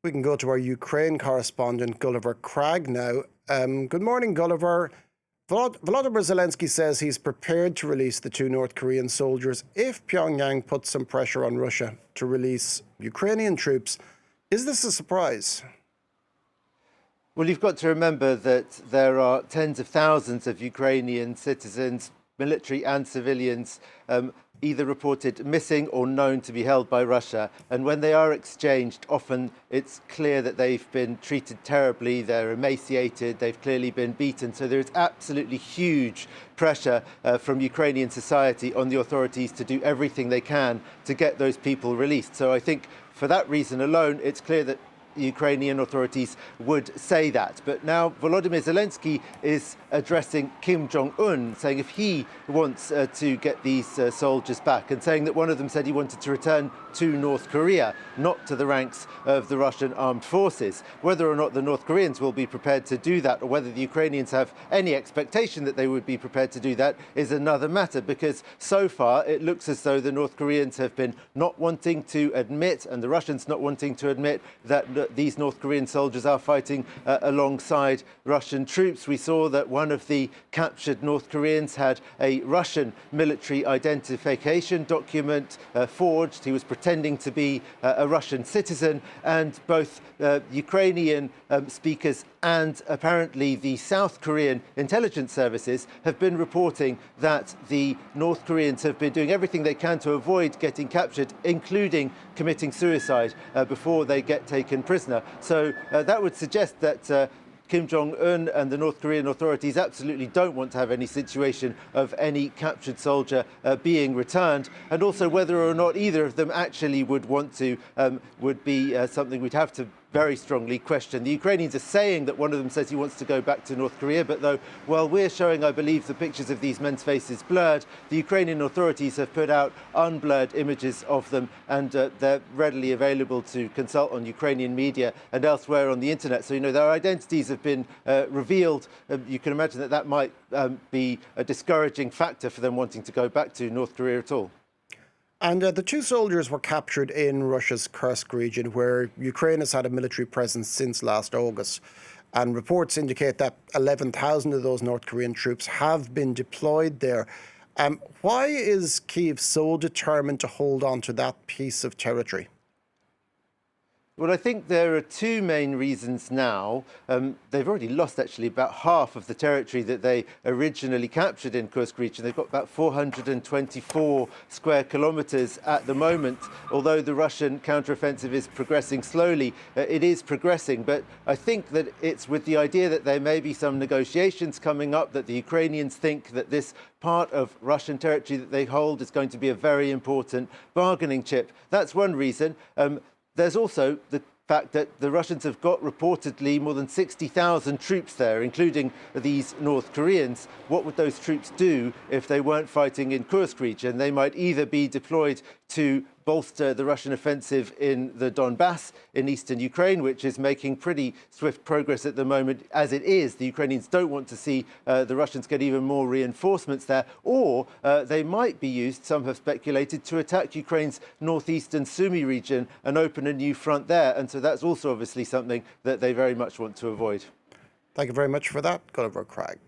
We can go to our Ukraine correspondent, Gulliver Cragg, now. Good morning, Gulliver. Volodymyr Zelensky says he's prepared to release the two North Korean soldiers if Pyongyang puts some pressure on Russia to release Ukrainian troops. Is this a surprise? Well, you've got to remember that there are tens of thousands of Ukrainian citizens, military and civilians, either reported missing or known to be held by Russia. And when they are exchanged, often it's clear that they've been treated terribly, they're emaciated, they've clearly been beaten. So there is absolutely huge pressure from Ukrainian society on the authorities to do everything they can to get those people released. So I think for that reason alone, it's clear that the Ukrainian authorities would say that. But now Volodymyr Zelensky is addressing Kim Jong-un, saying if he wants to get these soldiers back, and saying that one of them said he wanted to return to North Korea, not to the ranks of the Russian armed forces. Whether or not the North Koreans will be prepared to do that, or whether the Ukrainians have any expectation that they would be prepared to do that, is another matter, because so far it looks as though the North Koreans have been not wanting to admit, and the Russians not wanting to admit, that these North Korean soldiers are fighting alongside Russian troops. We saw that one of the captured North Koreans had a Russian military identification document forged. He was pretending to be a Russian citizen, and both Ukrainian speakers and apparently the South Korean intelligence services have been reporting that the North Koreans have been doing everything they can to avoid getting captured, including committing suicide before they get taken prisoner. So that would suggest that Kim Jong-un and the North Korean authorities absolutely don't want to have any situation of any captured soldier being returned. And also whether or not either of them actually would want to would be something we'd have to very strongly question. The Ukrainians are saying that one of them says he wants to go back to North Korea, but though, while we're showing, I believe, the pictures of these men's faces blurred, the Ukrainian authorities have put out unblurred images of them, and they're readily available to consult on Ukrainian media and elsewhere on the internet. So, you know, their identities have been revealed. You can imagine that that might be a discouraging factor for them wanting to go back to North Korea at all. And the two soldiers were captured in Russia's Kursk region, where Ukraine has had a military presence since last August. And reports indicate that 11,000 of those North Korean troops have been deployed there. Why is Kyiv so determined to hold on to that piece of territory? Well, I think there are two main reasons now. They've already lost actually about half of the territory that they originally captured in Kursk region. They've got about 424 square kilometers at the moment. Although the Russian counteroffensive is progressing slowly, it is progressing. But I think that it's with the idea that there may be some negotiations coming up, that the Ukrainians think that this part of Russian territory that they hold is going to be a very important bargaining chip. That's one reason. There's also the fact that the Russians have got reportedly more than 60,000 troops there, including these North Koreans. What would those troops do if they weren't fighting in Kursk region? They might either be deployed to bolster the Russian offensive in the Donbass in eastern Ukraine, which is making pretty swift progress at the moment as it is. The Ukrainians don't want to see the Russians get even more reinforcements there. Or they might be used, some have speculated, to attack Ukraine's northeastern Sumy region and open a new front there. And so that's also obviously something that they very much want to avoid. Thank you very much for that, Gulliver Cragg.